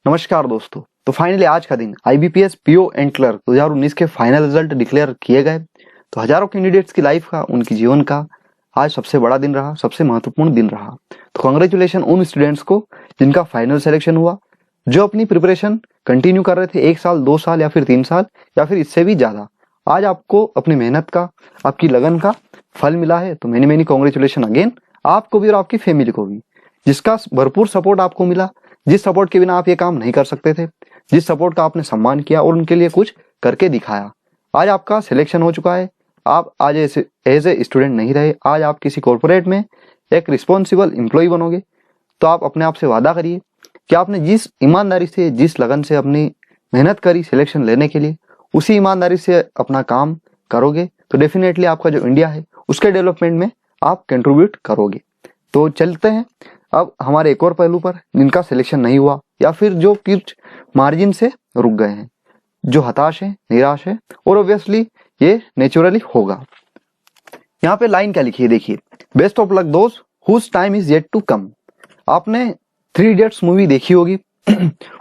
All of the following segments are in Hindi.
नमस्कार दोस्तों। तो फाइनली आज का दिन आईबीपीएस पीओ एंड क्लर्क 2019 के फाइनल रिजल्ट डिक्लेयर किए गए। तो हजारों कैंडिडेट्स की लाइफ का, उनकी जीवन का आज सबसे बड़ा दिन रहा, सबसे महत्वपूर्ण दिन रहा। तो कांग्रेचुलेशन उन स्टूडेंट्स को जिनका फाइनल सिलेक्शन हुआ, जो अपनी प्रिपरेशन कंटिन्यू कर रहे थे 1 साल, 2 साल या फिर 3 साल या फिर इससे भी ज्यादा। आज आपको अपनी मेहनत का, आपकी लगन का फल मिला है। तो मेनी मेनी कांग्रेचुलेशन अगेन, आपको भी और आपकी फैमिली को भी, जिसका भरपूर सपोर्ट आपको मिला, जिस सपोर्ट के बिना आप ये काम नहीं कर सकते थे, जिस सपोर्ट का आपने सम्मान किया और उनके लिए कुछ करके दिखाया। आज आपका सिलेक्शन हो चुका है। आप आज एज ए स्टूडेंट नहीं रहे, आज आप किसी कॉर्पोरेट में एक रिस्पॉन्सिबल एम्प्लॉय बनोगे। तो आप अपने आप से वादा करिए कि आपने जिस ईमानदारी से, जिस लगन से अपनी मेहनत करी सिलेक्शन लेने के लिए, उसी ईमानदारी से अपना काम करोगे तो डेफिनेटली आपका जो इंडिया है उसके डेवलपमेंट में आप कंट्रीब्यूट करोगे। तो चलते हैं अब हमारे एक और पहलू पर, जिनका सिलेक्शन नहीं हुआ या फिर जो कुछ मार्जिन से रुक गए हैं, जो हताश है, निराश है, और ऑब्वियसली ये नेचुरली होगा। यहाँ पे लाइन क्या लिखी है देखिए, बेस्ट ऑफ लक दोस्त whose time is yet to come. आपने 3 इडियट्स मूवी देखी होगी।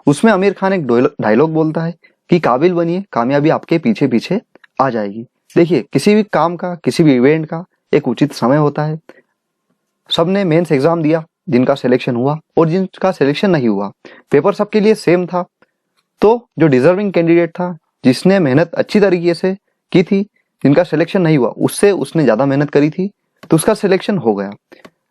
उसमें आमिर खान एक डायलॉग बोलता है कि काबिल बनिए, कामयाबी आपके पीछे पीछे आ जाएगी। देखिए, किसी भी काम का, किसी भी इवेंट का एक उचित समय होता है। सबने मेंस एग्जाम दिया, जिनका सिलेक्शन हुआ और जिनका सिलेक्शन नहीं हुआ, पेपर सबके लिए सेम था। तो जो डिजर्विंग कैंडिडेट था, जिसने मेहनत अच्छी तरीके से की थी, जिनका सिलेक्शन नहीं हुआ, उससे उसने ज्यादा मेहनत करी थी तो उसका सिलेक्शन हो गया।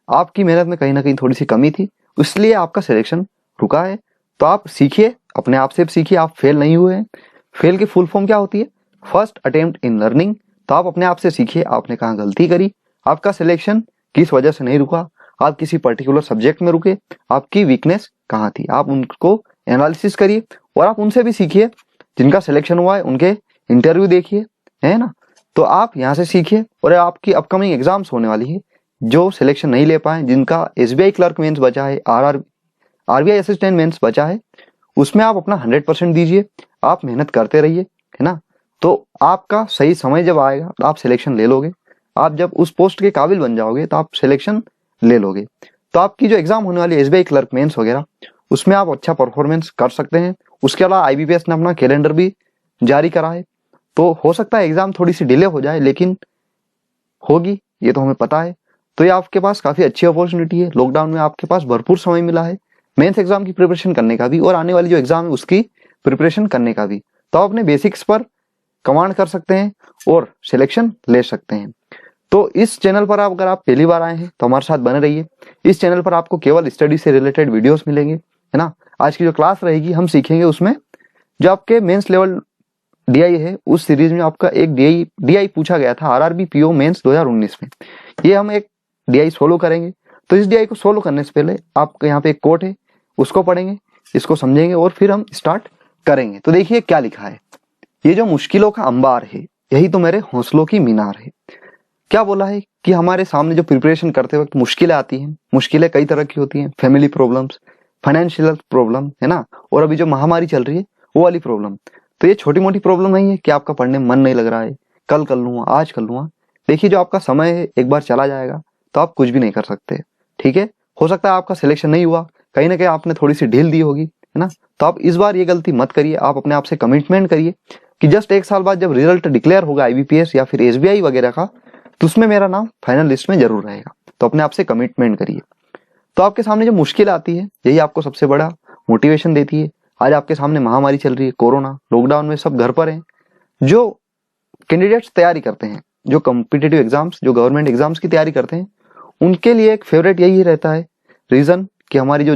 आपकी मेहनत में कहीं ना कहीं थोड़ी सी कमी थी, इसलिए आपका सिलेक्शन रुका है। तो आप सीखिए, अपने आप से सीखिए, आप फेल नहीं हुए हैं। फेल की फुल फॉर्म क्या होती है? First attempt in learning. तो आप अपने आप से सीखिए, आपने कहाँ गलती करी, आपका सिलेक्शन किस वजह से नहीं रुका, आप किसी पर्टिकुलर सब्जेक्ट में रुके, आपकी वीकनेस कहाँ थी, आप उनको एनालिसिस करिए और आप उनसे भी सीखिए। जिनका सिलेक्शन हुआ है उनके इंटरव्यू देखिए, है ना। तो आप यहाँ से सीखिए और आपकी अपकमिंग एग्जाम्स होने वाली है, जो सिलेक्शन नहीं ले पाए, जिनका एसबीआई क्लर्क मेंस बचा है, आरबीआई असिस्टेंट मेंस बचा है, उसमें आप अपना 100% दीजिए, आप मेहनत करते रहिए, है ना। तो आपका सही समय जब आएगा तो आप सिलेक्शन ले लोगे। आप जब उस पोस्ट के काबिल बन जाओगे तो आप सिलेक्शन ले लोगे। तो आपकी जो एग्जाम होने वाली है एसबीआई क्लर्क मेंस वगैरह, उसमें आप अच्छा परफॉर्मेंस कर सकते हैं। उसके अलावा आईबीपीएस ने अपना कैलेंडर भी जारी करा है। तो हो सकता है एग्जाम थोड़ी सी डिले हो जाए, लेकिन होगी, ये तो हमें पता है। तो ये आपके पास काफी अच्छी अपॉर्चुनिटी है। लॉकडाउन में आपके पास भरपूर समय मिला है मेंस एग्जाम की प्रिपरेशन करने का भी, और आने वाली जो एग्जाम है उसकी प्रिपरेशन करने का भी। तो आप अपने बेसिक्स पर कमांड कर सकते हैं और सिलेक्शन ले सकते हैं। तो इस चैनल पर आप, अगर आप पहली बार आए हैं तो हमारे साथ बने रहिए। इस चैनल पर आपको केवल स्टडी से रिलेटेड वीडियोस मिलेंगे, है ना। आज की जो क्लास रहेगी हम सीखेंगे उसमें जो आपके मेंस लेवल डीआई है, उस सीरीज में आपका एक डीआई पूछा गया था आरआरबी पीओ मेंस 2019 में। ये हम एक डीआई सोल्व करेंगे। तो इस डीआई को सोल्व करने से पहले आपके यहाँ पे एक कोट है, उसको पढ़ेंगे, इसको समझेंगे और फिर हम स्टार्ट करेंगे। तो देखिए क्या लिखा है, ये जो मुश्किलों का अंबार है, यही तो मेरे हौसलों की मीनार है। क्या बोला है कि हमारे सामने जो प्रिपरेशन करते वक्त मुश्किलें आती हैं, मुश्किलें कई तरह की होती हैं, फैमिली प्रॉब्लम्स, फाइनेंशियल प्रॉब्लम, है ना, और अभी जो महामारी चल रही है वो वाली प्रॉब्लम। तो ये छोटी मोटी प्रॉब्लम नहीं है कि आपका पढ़ने में मन नहीं लग रहा है, कल कर लूंगा, आज कर लूंगा। देखिए, जो आपका समय है एक बार चला जाएगा तो आप कुछ भी नहीं कर सकते, ठीक है। हो सकता है आपका सिलेक्शन नहीं हुआ, कहीं ना कहीं आपने थोड़ी सी ढील दी होगी, है ना। तो आप इस बार ये गलती मत करिए। आप अपने आप से कमिटमेंट करिए कि जस्ट 1 साल बाद जब रिजल्ट डिक्लेयर होगा आईबीपीएस या फिर एसबीआई वगैरह का, तो उसमें मेरा नाम फाइनल लिस्ट में जरूर रहेगा। तो अपने आप से कमिटमेंट करिए। तो आपके सामने जो मुश्किल आती है, यही आपको सबसे बड़ा मोटिवेशन देती है। आज आपके सामने महामारी चल रही है, कोरोना, लॉकडाउन में सब घर पर हैं। जो कैंडिडेट्स तैयारी करते हैं, जो कॉम्पिटिटिव एग्जाम्स, जो गवर्नमेंट एग्जाम्स की तैयारी करते हैं, उनके लिए एक फेवरेट यही रहता है रीजन कि हमारी जो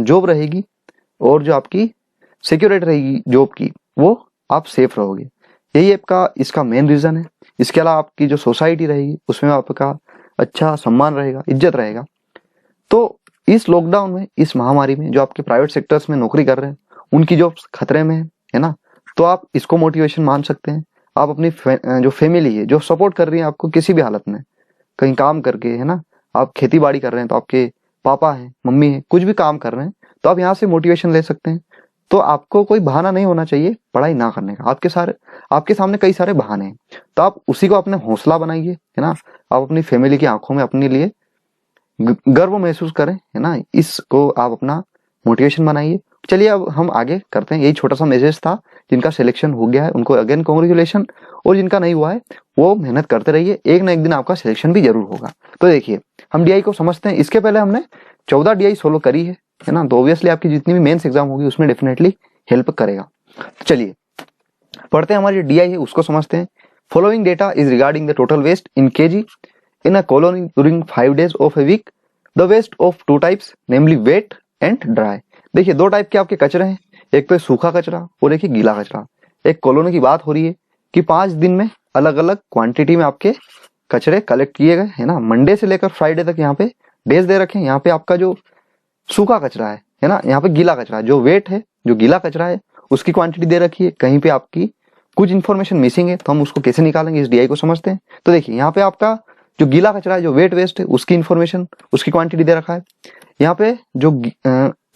जॉब रहेगी और जो आपकी सिक्योरिटी रहेगी जॉब की, वो आप सेफ रहोगे। यही आपका इसका मेन रीजन है। इसके अलावा आपकी जो सोसाइटी रहेगी उसमें आपका अच्छा सम्मान रहेगा, इज्जत रहेगा। तो इस लॉकडाउन में, इस महामारी में जो आपके प्राइवेट सेक्टर्स में नौकरी कर रहे हैं, उनकी जॉब्स खतरे में है ना। तो आप इसको मोटिवेशन मान सकते हैं। आप अपनी जो फैमिली है, जो सपोर्ट कर रही है आपको किसी भी हालत में, कहीं काम करके, है ना, आप खेती बाड़ी कर रहे हैं तो आपके पापा हैं, मम्मी है, कुछ भी काम कर रहे हैं, तो आप यहाँ से मोटिवेशन ले सकते हैं। तो आपको कोई बहाना नहीं होना चाहिए पढ़ाई ना करने का। आपके सामने कई सारे बहाने हैं, तो आप उसी को अपने हौसला बनाइए, है ना। आप अपनी फैमिली की आंखों में अपने लिए गर्व महसूस करें, है ना। इसको आप अपना मोटिवेशन बनाइए। चलिए अब हम आगे करते हैं। यही छोटा सा मैसेज था। जिनका सिलेक्शन हो गया है उनको अगेन कॉन्ग्रेचुलेशन, और जिनका नहीं हुआ है वो मेहनत करते रहिए, एक ना एक दिन आपका सिलेक्शन भी जरूर होगा। तो देखिए हम डीआई को समझते हैं। इसके पहले हमने 14 डीआई सोल्व करी है ना, तो ऑब्वियसली आपकी जितनी भी मेंस एग्जाम होगी उसमें डेफिनेटली हेल्प करेगा। चलिए पढ़ते हैं, हमारी डीआई है उसको समझते हैं। Following data is regarding the total waste in KG in a colony during 5 days of a week. The waste of 2 types namely wet and dry. देखिए 2 टाइप के आपके कचरे हैं, एक तो सूखा कचरा और एक ही गीला कचरा। एक कॉलोनी की बात हो रही है कि 5 दिन में अलग अलग क्वांटिटी में आपके कचरे कलेक्ट किए गए है ना। मंडे से लेकर फ्राइडे तक यहाँ पे डेज दे रखे हैं। यहाँ पे आपका जो सूखा कचरा है ना, यहाँ पे गीला कचरा, जो वेट है जो गीला कचरा है उसकी क्वांटिटी दे रखी है। कहीं पे आपकी कुछ इन्फॉर्मेशन मिसिंग है तो हम उसको कैसे निकालेंगे, इस डीआई को समझते हैं। तो देखिए यहाँ पे आपका जो गीला कचरा है, जो वेट वेस्ट है, उसकी इन्फॉर्मेशन, उसकी क्वांटिटी दे रखा है। यहाँ पे जो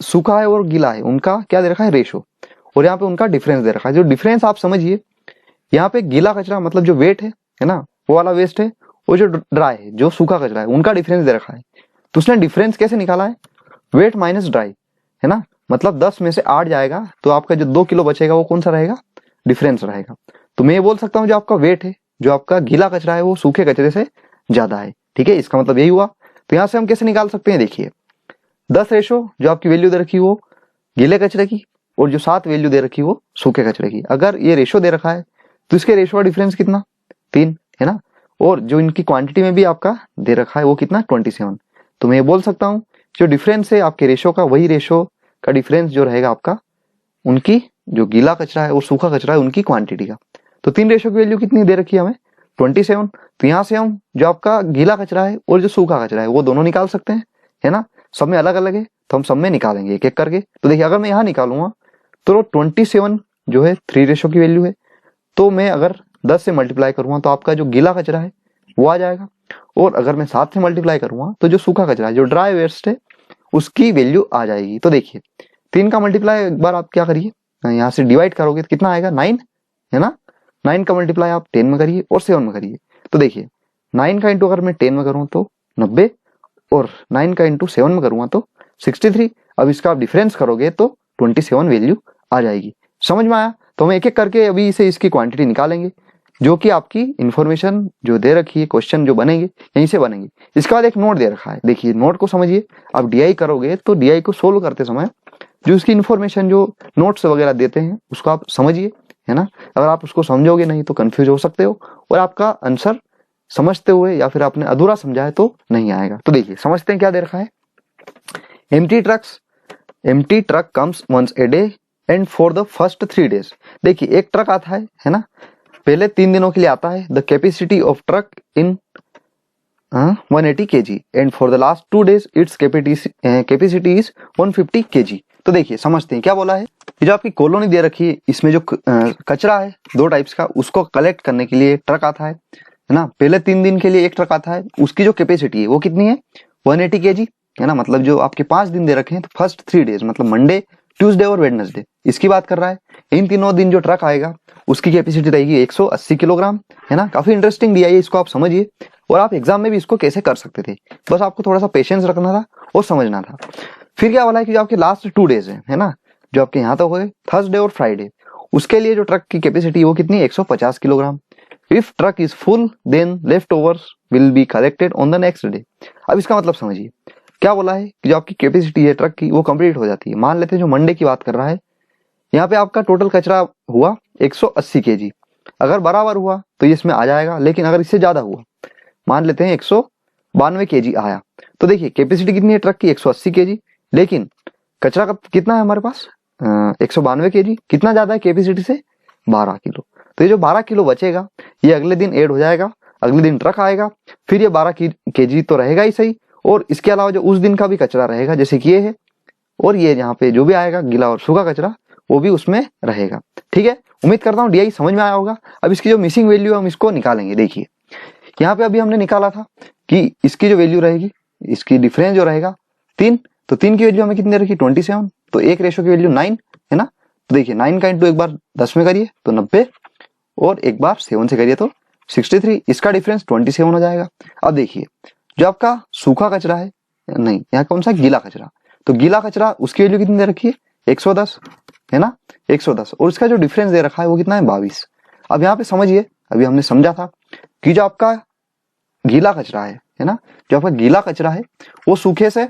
सूखा है और गीला है उनका क्या दे रखा है, रेशो, और यहाँ पे उनका डिफरेंस दे रखा है। जो डिफरेंस आप समझिए, यहाँ पे गीला कचरा मतलब जो वेट है ना, वो वाला वेस्ट है, और जो ड्राई है जो सूखा कचरा है उनका डिफरेंस दे रखा है। तो उसने डिफरेंस कैसे निकाला है, वेट माइनस ड्राई है ना, मतलब 10 में से 8 जाएगा तो आपका जो 2 किलो बचेगा वो कौन सा रहेगा, डिफरेंस रहेगा। तो मैं ये बोल सकता हूँ जो आपका वेट है, जो आपका गीला कचरा है वो सूखे कचरे से ज्यादा है। ठीक है, इसका मतलब यही हुआ। तो यहाँ से हम कैसे निकाल सकते हैं, देखिए 10 रेशो जो आपकी वैल्यू दे रखी वो गीले कचरे की, और जो 7 वैल्यू दे रखी वो सूखे कचरे की। अगर ये रेशो दे रखा है तो इसके रेशो का डिफरेंस कितना, 3 है ना, और जो इनकी क्वांटिटी में भी आपका दे रखा है वो कितना, 27। तो मैं ये बोल सकता हूँ जो डिफरेंस है आपके रेशो का, वही रेशो का डिफरेंस जो रहेगा आपका उनकी जो गीला कचरा है और सूखा कचरा है उनकी क्वांटिटी का। तो 3 रेशो की वैल्यू कितनी दे रखी है हमें, 27। तो यहाँ से हम जो आपका गीला कचरा है और जो सूखा कचरा है वो दोनों निकाल सकते हैं, है ना। सब में अलग अलग है तो हम सब में निकालेंगे एक एक करके। तो देखिए अगर मैं यहाँ निकालूंगा तो 27 जो है 3 रेशो की वैल्यू है। तो मैं अगर 10 से मल्टीप्लाई करूंगा तो आपका जो गीला कचरा है वो आ जाएगा, और अगर मैं 7 से मल्टीप्लाई करूंगा तो जो सूखा कचरा है, जो ड्राई वेस्ट है, उसकी वैल्यू आ जाएगी। तो देखिए 3 का मल्टीप्लाई एक बार आप क्या करिए, यहाँ से डिवाइड करोगे तो कितना आएगा, 9 है ना। 9 का मल्टीप्लाई आप 10 में करिए और 7 में करिए। तो देखिए 9 का इंटू अगर मैं 10 में करूँ तो 90, और 9 का इंटू 7 में करूंगा तो 63। अब इसका आप डिफरेंस करोगे तो 27 वैल्यू आ जाएगी। समझ में आया। तो हम एक एक करके अभी इसे इसकी क्वांटिटी निकालेंगे, जो कि आपकी इंफॉर्मेशन जो दे रखी है, क्वेश्चन जो बनेंगे यहीं से बनेंगे। इसके बाद एक नोट दे रखा है, देखिए नोट को समझिए। आप डीआई करोगे तो डीआई को सोल्व करते समय जो उसकी इन्फॉर्मेशन जो नोट्स वगैरह देते हैं उसको आप समझिए, है ना। अगर आप उसको समझोगे नहीं तो कंफ्यूज हो सकते हो, और आपका आंसर समझते हुए या फिर आपने अधूरा समझा है तो नहीं आएगा। तो देखिए समझते हैं क्या दे रखा है। Empty truck comes once a day and for the first 3 days। देखिए एक ट्रक आता है ना, पहले 3 दिनों के लिए आता है। The capacity of truck in 180 kg and for the last 2 days its capacity is 150 kg। तो देखिए समझते हैं क्या बोला है। ये जो आपकी कॉलोनी दे रखी है इसमें जो कचरा है 2 टाइप्स का, उसको कलेक्ट करने के लिए ट्रक आता है ना। पहले 3 दिन के लिए एक ट्रक आता है, उसकी जो कैपेसिटी है वो कितनी है, 180 kg है ना। मतलब जो आपके 5 दिन दे रखे हैं तो फर्स्ट 3 days मतलब मंडे, ट्यूसडे और वेडनेसडे, इसकी बात कर रहा है। इन तीनों दिन जो ट्रक आएगा उसकी कैपेसिटी रहेगी 180 किलोग्राम, है ना। काफी इंटरेस्टिंग दिया है, इसको आप समझिए, और आप एग्जाम में भी इसको कैसे कर सकते थे, बस आपको थोड़ा सा पेशेंस रखना था और समझना था। फिर क्या बोला है कि जो आपके लास्ट 2 days है ना, जो आपके यहाँ तक हो गए थर्सडे और फ्राइडे, उसके लिए जो ट्रक की कैपेसिटी वो कितनी, 150 kilogram. If truck is full then left overs will be collected on the next day. अब इसका मतलब समझिए क्या बोला है कि जो आपकी कैपेसिटी है ट्रक की वो कंप्लीट हो जाती है। मान लेते हैं जो मंडे की बात कर रहा है, यहाँ पे आपका टोटल कचरा हुआ 180 kg। अगर बराबर हुआ तो ये इसमें आ जाएगा, लेकिन अगर इससे ज्यादा हुआ, मान लेते हैं 192 kg आया, तो देखिए कैपेसिटी कितनी है ट्रक की, 180 kg, लेकिन कचरा का कितना है हमारे पास, 192 kg, कितना ज्यादा है कैपेसिटी से, 12 किलो। तो ये जो 12 किलो बचेगा ये अगले दिन ऐड हो जाएगा, अगले दिन ट्रक आएगा, फिर ये 12 kg तो रहेगा ही सही, और इसके अलावा जो उस दिन का भी कचरा रहेगा जैसे कि ये है, और ये यहाँ पे जो भी आएगा गीला और सूखा कचरा वो भी उसमें रहेगा। ठीक है, उम्मीद करता हूँ डीआई समझ में आया होगा। अब इसकी जो मिसिंग वैल्यू है हम इसको निकालेंगे। देखिए यहाँ पे अभी हमने निकाला था कि इसकी जो वैल्यू रहेगी, इसकी डिफरेंस जो रहेगा 3, तो 3 की वैल्यू हमें कितनी रखी, 27, तो एक रेशो की वैल्यू 9 है ना। तो देखिए 9 का इंटू एक बार 10 में करिए तो 90, और एक बार 7 से करिए तो 63, इसका डिफरेंस 27 हो जाएगा। अब देखिए जो आपका सूखा कचरा है, नहीं यहाँ कौन सा, गीला कचरा, तो गीला कचरा उसकी वैल्यू कितनी दे रखी है 110, है ना, 110, और उसका जो डिफरेंस दे रखा है वो कितना है 22। अब यहाँ पे समझिए, अभी हमने समझा था कि जो आपका गीला कचरा है ना, जो आपका गीला कचरा है वो सूखे से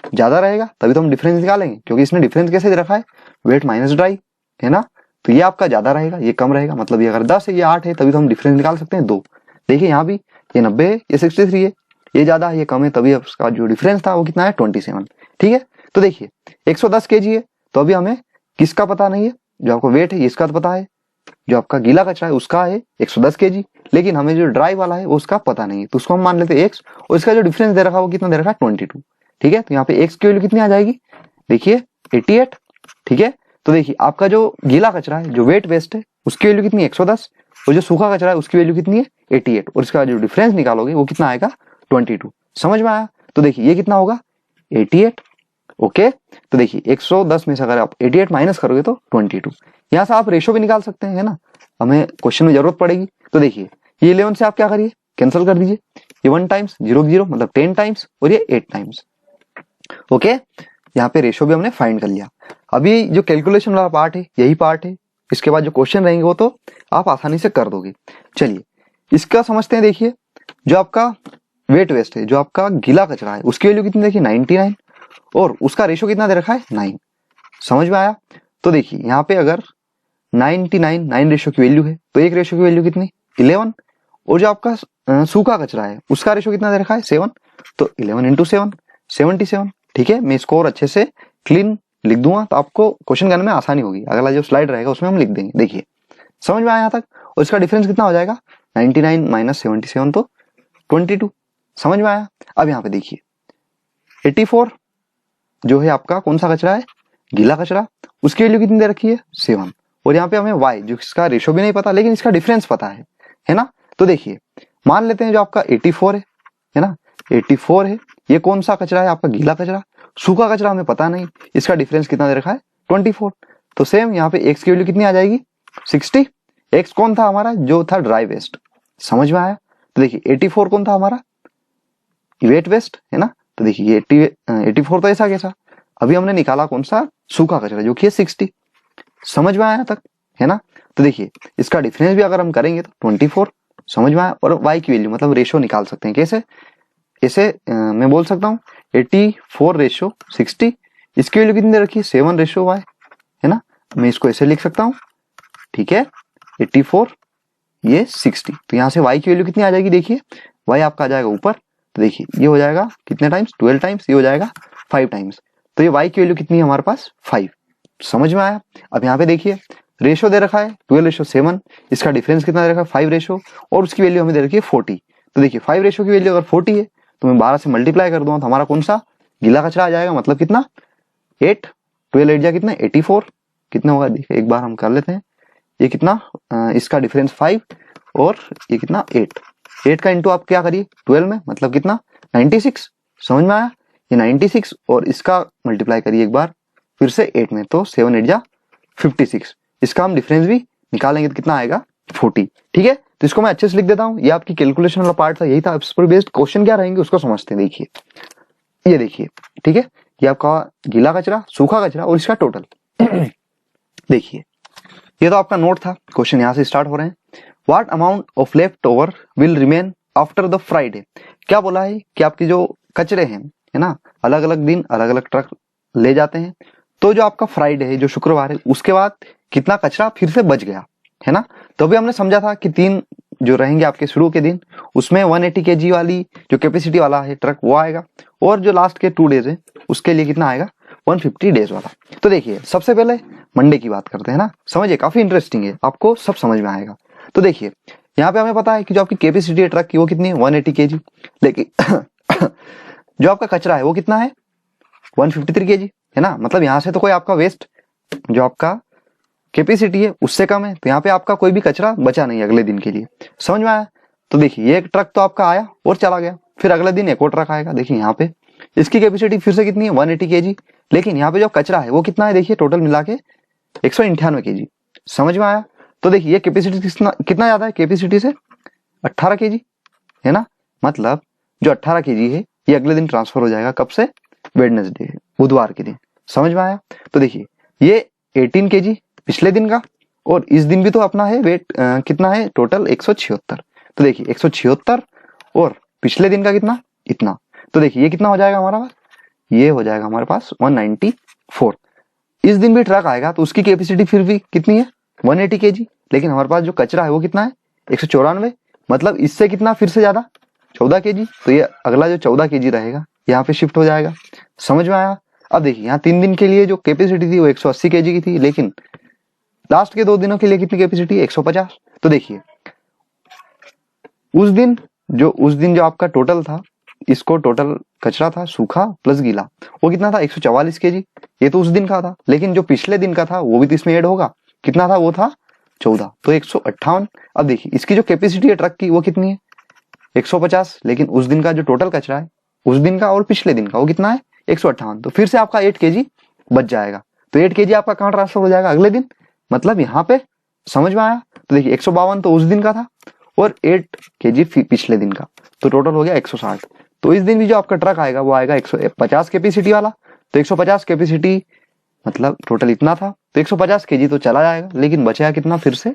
ज्यादा रहेगा, तभी तो हम डिफरेंस निकालेंगे, क्योंकि इसने डिफरेंस कैसे दे रखा है, वेट माइनस ड्राई, है ना, तो ये आपका ज्यादा रहेगा, ये कम रहेगा, मतलब ये अगर 10 है ये 8 है, तभी तो हम डिफरेंस निकाल सकते हैं 2। देखिए यहाँ भी ये 90 है, ये 63 है, ये ज्यादा है ये कम है, तभी उसका जो डिफरेंस था वो कितना है 27। ठीक है, तो देखिए 110 kg है, तो अभी हमें किसका पता नहीं है, जो आपको वेट है इसका तो पता है, जो आपका गीला कचरा है उसका है 110 kg, लेकिन हमें जो ड्राई वाला है वो उसका पता नहीं है, तो उसको हम मान लेते हैं x, और इसका जो डिफरेंस दे रखा है वो कितना दे रखा है 22। ठीक है, तो यहाँ पे x की वैल्यू कितनी आ जाएगी, देखिए 88। ठीक है, तो देखिए आपका जो गीला कचरा है, जो वेट वेस्ट है, उसकी वैल्यू कितनी है 110, और जो सूखा कचरा है उसकी वैल्यू कितनी है 88, और इसका जो डिफरेंस निकालोगे वो कितना आएगा 22। समझ में आया, तो देखिए ये कितना होगा 88। ओके, तो देखिए 110 में से अगर आप 88 माइनस करोगे तो 22। यहाँ से आप रेशो भी निकाल सकते हैं, है ना, हमें क्वेश्चन में जरूरत पड़ेगी। तो देखिए ये 11 से आप क्या करिए, कैंसिल कर दीजिए, ये 1 टाइम्स 0 0 मतलब 10 टाइम्स, और ये 8 टाइम्स। ओके, यहाँ पे रेशो भी हमने फाइंड कर लिया। अभी जो कैलकुलेशन वाला पार्ट है यही पार्ट है, इसके बाद जो क्वेश्चन रहेंगे वो तो आप आसानी से कर दोगे। चलिए इसका समझते हैं। देखिए जो आपका वेट वेस्ट है, जो आपका गीला कचरा है, उसकी वैल्यू कितनी देखिए 99, और उसका रेशो कितना दे रखा है 9। समझ में आया, तो देखिए यहाँ पे अगर 99 9 रेशो की वैल्यू है, तो एक रेशो की वैल्यू कितनी 11, और जो आपका सूखा कचरा है उसका रेशो कितना दे रखा है 7, तो 11 इंटू 7 77। ठीक है, मैं इसको और अच्छे से क्लीन लिख दूंगा तो आपको क्वेश्चन करने में आसानी होगी, अगला जो स्लाइड रहेगा उसमें हम लिख देंगे। देखिए समझ में आया यहाँ तक, और इसका डिफरेंस कितना हो जाएगा 99 माइनस 77 तो 22। समझ में आया। अब यहाँ पे देखिए 84 जो है आपका कौन सा कचरा है, गीला कचरा, उसकी वैल्यू कितनी दे रखी है 7, और यहाँ पे हमें y जो इसका रेशो भी नहीं पता लेकिन इसका डिफरेंस पता है ना। तो देखिए मान लेते हैं जो आपका 84 है ना, 84 है, ये कौन सा कचरा है आपका गीला कचरा, सूखा कचरा हमें पता नहीं, इसका डिफरेंस कितना दे रखा है 24। तो सेम यहाँ पे x की वैल्यू कितनी आ जाएगी 60। x कौन था हमारा, जो था ड्राई वेस्ट। समझ में आया, तो देखिए 84 कौन था हमारा वेट वेस्ट, है ना, तो देखिए 84 तो ऐसा कैसा, अभी हमने निकाला कौन सा सूखा कचरा जो कि है 60। समझ में आया तक, है ना। तो देखिए इसका डिफरेंस भी अगर हम करेंगे तो 24। समझ में आया, और y की वैल्यू मतलब रेशो निकाल सकते हैं कैसे, ऐसे मैं बोल सकता हूँ 84 रेशो 60, इसकी वैल्यू कितनी दे रखी है 7 रेशो y, है ना, मैं इसको ऐसे लिख सकता हूँ। ठीक है, 84 ये 60, तो यहाँ से y की वैल्यू कितनी आ जाएगी, देखिए y आपका आ जाएगा ऊपर, तो देखिए ये हो जाएगा कितने टाइम्स 12 टाइम्स, ये हो जाएगा 5 टाइम्स, तो ये y की वैल्यू कितनी है हमारे पास 5। समझ में आया। अब यहाँ पे देखिए रेशो दे रखा है 12:7, इसका डिफरेंस कितना दे रखा है 5 रेशो, और उसकी वैल्यू हमें दे रखी है 40। तो देखिए 5 रेशो की वैल्यू अगर 40 है तो मैं 12 से मल्टीप्लाई कर दूंगा तो हमारा कौन सा गीला कचरा आ जाएगा, मतलब कितना 8, 12 8 जा कितना 84, कितना होगा देखिए एक बार हम कर लेते हैं, ये कितना इसका डिफरेंस 5 और ये कितना 8 का इंटू आप क्या करिए 12 में, मतलब कितना 96। समझ में आया, ये 96 और इसका मल्टीप्लाई करिए एक बार फिर से 8 में, तो 7 8 जा 56, इसका हम डिफरेंस भी निकालेंगे तो कितना आएगा 40। ठीक है, तो इसको मैं अच्छे से लिख देता हूँ, ये आपकी कैलकुलेशन वाला पार्ट था, यही था। इस पर बेस्ड क्वेश्चन क्या रहेंगे उसको समझते हैं। देखिए ये देखिए, ठीक है, ये आपका गीला कचरा, सूखा कचरा और इसका टोटल। देखिए ये तो आपका नोट था, क्वेश्चन यहाँ से स्टार्ट हो रहे हैं। What amount of left over will remain after the Friday. क्या बोला है कि आपके जो कचरे हैं, है ना, अलग अलग दिन अलग अलग ट्रक ले जाते हैं, तो जो आपका फ्राइडे है जो शुक्रवार है उसके बाद कितना कचरा फिर से बच गया, है ना। तो अभी हमने समझा था कि 3 जो रहेंगे आपके शुरू के दिन उसमें 180 kg वाली जो कैपेसिटी वाला है ट्रक वो आएगा, और जो लास्ट के 2 डेज है उसके लिए कितना आएगा 150 डेज वाला। तो देखिए सबसे पहले मंडे की बात करते हैं ना, समझिए काफी इंटरेस्टिंग है, आपको सब समझ में आएगा। तो देखिए यहाँ पे हमें पता है कि जो आपकी कैपेसिटी है ट्रक की वो कितनी है 180 kg, लेकिन जो आपका कचरा है वो कितना है 153 kg, है ना, मतलब यहाँ से तो कोई आपका वेस्ट जो आपका कैपेसिटी है उससे कम है, तो यहाँ पे आपका कोई भी कचरा बचा नहीं अगले दिन के लिए। समझ में आया। तो देखिए ये एक ट्रक तो आपका आया और चला गया, फिर अगले दिन एक और ट्रक आएगा, देखिए यहाँ पे इसकी कैपेसिटी फिर से कितनी है 180 kg, लेकिन यहाँ पे जो कचरा है वो कितना है देखिए टोटल मिला के 198 kg। समझ में आया। तो देखिए ये कैपेसिटी कितना ज्यादा है कैपेसिटी से 18 kg, है ना, मतलब जो 18 kg है ये अगले दिन ट्रांसफर हो जाएगा कब से वेडनेसडे, बुधवार के दिन। समझ में आया? तो देखिए ये 18 kg पिछले दिन का, और इस दिन भी तो अपना है वेट कितना है टोटल 176। तो देखिए 176 और पिछले दिन का कितना, इतना। तो देखिए ये कितना हो जाएगा हमारा पास, ये हो जाएगा हमारे पास 194। इस दिन भी ट्रक आएगा तो उसकी कैपेसिटी फिर भी कितनी है 180 kg, लेकिन हमारे पास जो कचरा है वो कितना है 194, मतलब इससे कितना फिर से ज्यादा 14 kg। तो ये अगला जो 14 kg रहेगा यहाँ पे शिफ्ट हो जाएगा। समझ में आया? अब देखिए यहाँ 3 दिन के लिए जो कैपेसिटी थी वो 180 kg की थी, लेकिन लास्ट के 2 दिनों के लिए कितनी कैपेसिटी 150। तो देखिए उस दिन जो आपका टोटल था, इसको टोटल कचरा था सूखा प्लस गीला, वो कितना था 144 kg। ये तो उस दिन का था, लेकिन जो पिछले दिन का था वो भी तो इसमें ऐड होगा, कितना था वो था 14, तो 158। अब देखिए इसकी जो कैपेसिटी है ट्रक की वो कितनी है 150, लेकिन उस दिन का जो टोटल कचरा है उस दिन का और पिछले दिन का वो कितना है 158। तो फिर से आपका 8 kg बच जाएगा। तो 8 kg आपका कहाँ ट्रांसफर हो जाएगा अगले दिन, मतलब यहाँ पे। समझ में आया? तो देखिए 152 तो उस दिन का था और 8 kg पिछले दिन का, तो टोटल हो गया 160। तो इस दिन भी जो आपका ट्रक आएगा वो आएगा 150 कैपेसिटी वाला। तो 150 कैपेसिटी मतलब टोटल इतना था, तो 150 kg तो चला जाएगा, लेकिन बचेगा कितना फिर से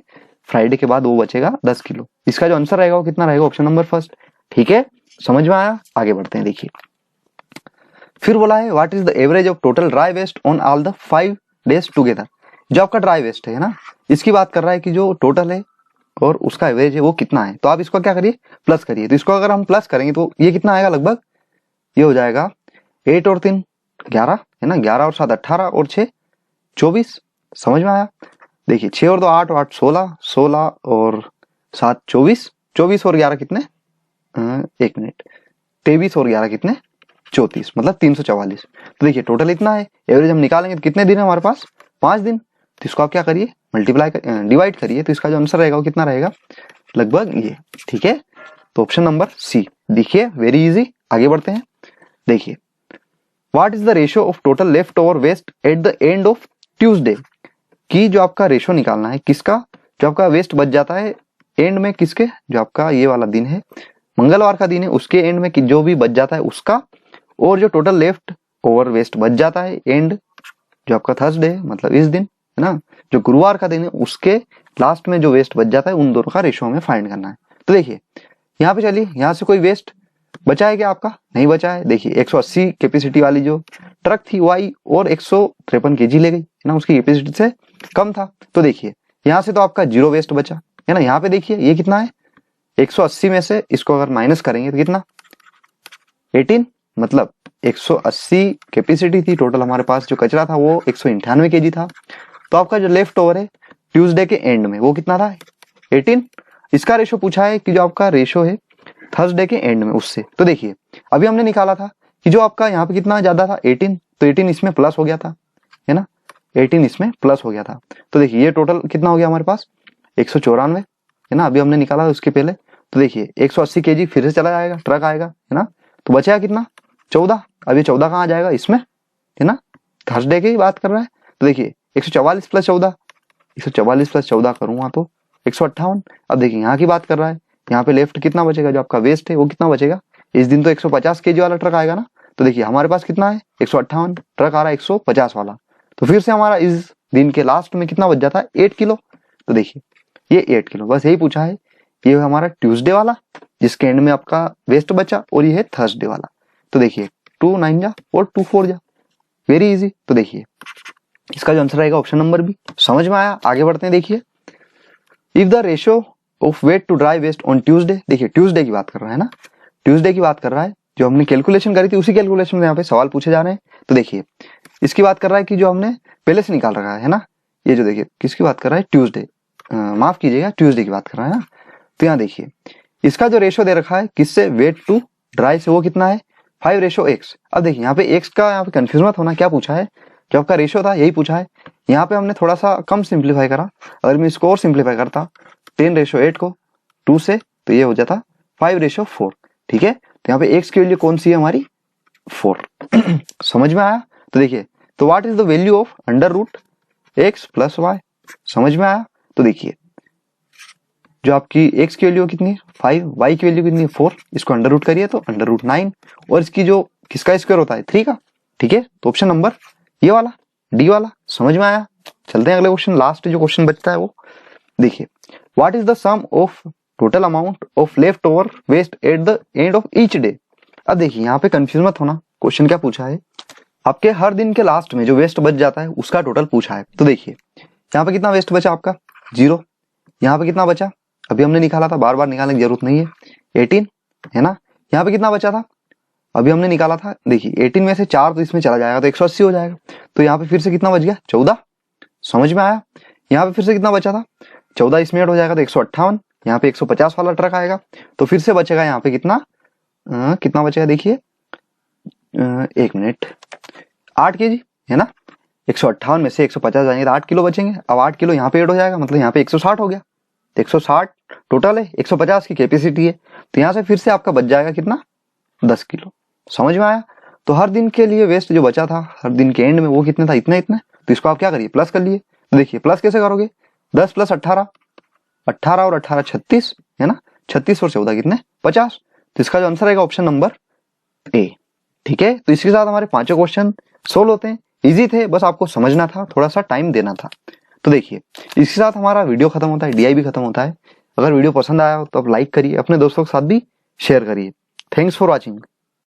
फ्राइडे के बाद, वो बचेगा 10 किलो। इसका जो आंसर रहेगा वो कितना रहेगा, ऑप्शन नंबर फर्स्ट। ठीक है, समझ में आया? आगे बढ़ते हैं। देखिए फिर बोला है what is the average of total dry waste on all the 5 days together. जो आपका ड्राई वेस्ट है ना, इसकी बात कर रहा है कि जो टोटल है और उसका एवरेज है वो कितना है। तो आप इसको क्या करिए प्लस करिए। तो इसको अगर हम प्लस करेंगे तो ये कितना आएगा, लगभग ये हो जाएगा 8 और 3 11 है ना, 11 और 7 18 और 6 24। समझ में आया? देखिए 6 और 2 8 और 8 16, 16 और 7 24, 24 और 11 कितने 1 मिनट 23 और 11 कितने 34, मतलब 344। तो देखिए टोटल इतना है, एवरेज हम निकालेंगे तो कितने दिन है हमारे पास 5 दिन। तो इसको आप क्या करिए मल्टीप्लाई डिवाइड करिए, तो इसका जो आंसर रहेगा वो कितना रहेगा, लगभग ये। ठीक है, तो ऑप्शन नंबर सी। देखिए वेरी इजी, आगे बढ़ते हैं। देखिए what is the ratio of total left over waste at the end of Tuesday. की जो आपका रेशियो निकालना है किसका, जो आपका वेस्ट बच जाता है एंड में, किसके, जो आपका ये वाला दिन है मंगलवार का दिन है उसके एंड में जो भी बच जाता है उसका, और जो टोटल लेफ्ट ओवर वेस्ट बच जाता है एंड जो आपका थर्सडे है मतलब इस दिन है ना, जो गुरुवार का दिन है उसके लास्ट में जो वेस्ट बच जाता है, उन दोनों का रेशियो हमें फाइंड करना है। तो देखिए यहाँ पे चलिए, यहाँ से कोई वेस्ट बचा है क्या आपका, नहीं बचा है। देखिए 180 कैपेसिटी वाली जो ट्रक थी वो आई और 153 kg ले गई है ना, उसकी कैपेसिटी से कम था। तो देखिए यहाँ से तो आपका 0 वेस्ट बचा है ना। यहाँ पे देखिए ये कितना है 180 में से इसको अगर माइनस करेंगे तो कितना 18, मतलब 180 कैपेसिटी थी टोटल हमारे पास, जो कचरा था वो 198 kg था। तो आपका जो लेफ्ट ओवर है ट्यूसडे के एंड में वो कितना था 18। इसका रेशो पूछा है कि जो आपका रेशो है थर्सडे के एंड में उससे। तो देखिए अभी हमने निकाला था कि जो आपका यहाँ पे कितना ज्यादा था 18, तो 18 इसमें प्लस हो गया था है ना, 18 इसमें प्लस हो गया था। तो देखिए ये टोटल कितना हो गया हमारे पास 194 है ना, अभी हमने निकाला उसके पहले। तो देखिए 180 kg फिर से चला जाएगा, ट्रक आएगा है ना, तो बचेगा कितना 14। अब ये 14 कहाँ आ जाएगा इसमें है ना, थर्सडे की बात कर रहा है। तो देखिए 144 प्लस 14, 144 प्लस 14 करूंगा तो 158। अब देखिए यहाँ की बात कर रहा है, यहाँ पे लेफ्ट कितना बचेगा, जो आपका वेस्ट है वो कितना बचेगा। इस दिन तो 150 kg वाला ट्रक आएगा ना, तो देखिए हमारे पास कितना है 158, ट्रक आ रहा है 150 वाला। तो फिर से हमारा इस दिन के लास्ट में कितना बच जाता है 8 किलो। तो देखिए ये 8 किलो, बस यही पूछा है। ये हमारा ट्यूसडे वाला जिसके एंड में आपका वेस्ट बचा, और ये है थर्सडे वाला। तो देखिए 2 9 जा और 2 4 जा, वेरी इजी। तो देखिए इसका जो आंसर रहेगा ऑप्शन नंबर बी। समझ में आया? आगे बढ़ते हैं। देखिए if the ratio of wet to dry waste on Tuesday, देखिए ट्यूसडे की बात कर रहा है ना, ट्यूसडे की बात कर रहा है, जो हमने कैलकुलेशन करी थी उसी कैलकुलेशन में यहाँ पे सवाल पूछे जा रहे हैं। तो देखिए इसकी बात कर रहा है कि जो हमने पहले से निकाल रखा है ना, ये जो देखिए किसकी बात कर रहा है ट्यूसडे, माफ कीजिएगा ट्यूसडे की बात कर रहा है ना। तो यहाँ देखिए इसका जो रेशियो दे रखा है किससे, वेट टू ड्राई से, वो कितना है 5:x। अब देखिए यहाँ पे x का यहाँ पे कंफ्यूज मत होना, क्या पूछा है, जो आपका रेशियो था यही पूछा है। यहाँ पे हमने थोड़ा सा कम सिंप्लीफाई करा, अगर मैं इसको और सिंप्लीफाई करता 10:8 को 2 से, तो ये हो जाता 5:4। ठीक है, तो यहाँ पे x की वैल्यू कौन सी है हमारी 4। समझ में आया? तो देखिए तो what is the value of √x + y। समझ में आया? तो देखिए जो आपकी x की वैल्यू कितनी है 5, y की वैल्यू कितनी है 4, इसको अंडर रूट करिए तो √9, और इसकी जो किसका स्क्वायर होता है 3 का, ठीक है, तो ऑप्शन नंबर ये वाला डी वाला। समझ में आया? चलते हैं अगले क्वेश्चन, लास्ट जो क्वेश्चन बचता है वो देखिए, what is the sum of total amount of left over waste at the end of each day. अब देखिए यहाँ पे कंफ्यूज मत होना, क्वेश्चन क्या पूछा है, आपके हर दिन के लास्ट में जो वेस्ट बच जाता है उसका टोटल पूछा है। तो देखिए यहाँ पे कितना वेस्ट बचा आपका 0, यहाँ पे कितना बचा अभी हमने निकाला था, बार बार निकालने की जरूरत नहीं है, 18 है ना। यहाँ पे कितना बचा था अभी हमने निकाला था, देखिए 18 में से 4 तो इसमें चला जाएगा तो 180 हो जाएगा। तो यहाँ पे फिर से कितना बच गया 14। समझ में आया? यहाँ पे फिर से कितना बचा था 14 इसमें ऐड हो जाएगा तो 158, यहाँ पे 150 वाला ट्रक आएगा तो फिर से बचेगा यहाँ पे कितना कितना बचेगा देखिए 1 मिनट 8 kg है ना। 158 में से 150 जाएंगे तो 8 किलो बचेंगे। अब 8 किलो यहाँ पे ऐड हो जाएगा मतलब यहाँ पे 160 हो गया। तो 160 टोटल है, 150 की कैपेसिटी है तो यहाँ से फिर से आपका बच जाएगा कितना 10 किलो। समझ में आया? तो हर दिन के लिए वेस्ट जो बचा था हर दिन के एंड में वो कितना था इतना इतना। तो इसको आप क्या करिए प्लस कर लिए। तो देखिए प्लस कैसे करोगे 10 + 18, 18 और 18 36 है ना, 36 और 14 कितने 50। तो इसका जो आंसर आएगा ऑप्शन नंबर ए। ठीक है, तो इसके साथ हमारे 5 क्वेश्चन सोल्व होते हैं। इजी थे, बस आपको समझना था, थोड़ा सा टाइम देना था। तो देखिए इसके साथ हमारा वीडियो खत्म होता है, डीआई भी खत्म होता है। अगर वीडियो पसंद आया हो तो आप लाइक करिए, अपने दोस्तों के साथ भी शेयर करिए। Thanks for watching.